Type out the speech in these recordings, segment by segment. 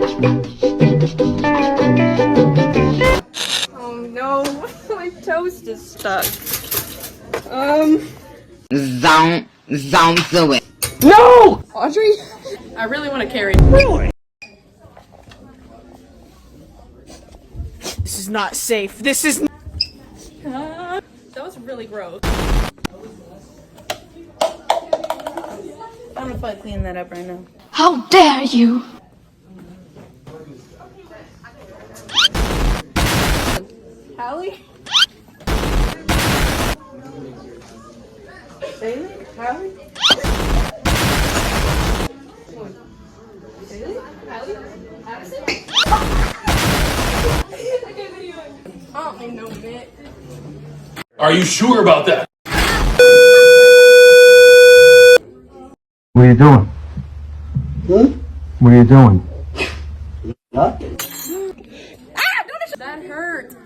Oh no, my toast is stuck. Zone to it. No! Audrey? I really want to carry. Really? This is not safe. This is. That was really gross. I'm gonna probably clean that up right now. How dare you! Hallie? Bailey? Hallie? Haley? Hallie? Addison? Oh, I know it. Are you sure about that? What are you doing? What are you doing? That hurt.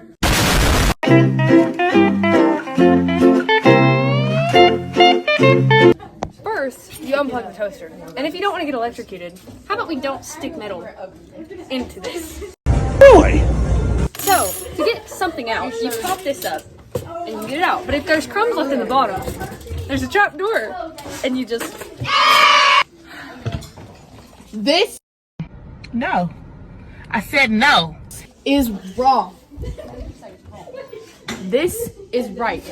First, you unplug the toaster. And if you don't want to get electrocuted, how about we don't stick metal into this? Really? So, to get something out, you pop this up and you get it out. But if there's crumbs left in the bottom, there's a trap door. And you just... This? No. I said no. is wrong. This is right.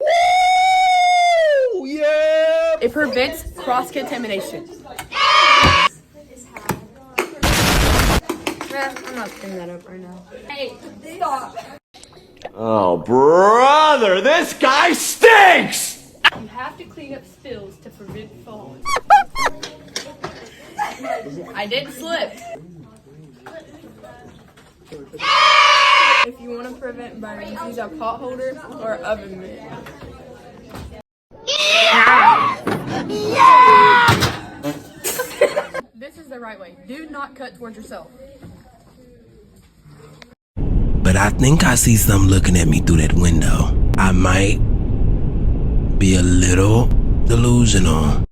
Woo! Yeah! It prevents cross-contamination. I'm not cleaning that up right now. Hey, stop. Oh, brother, this guy stinks! You have to clean up spills to prevent falling. I didn't slip. If you want to prevent burns, use a pot holder or oven mitt. This is the right way. Do not cut towards yourself. But I think I see something looking at me through that window. I might be a little delusional.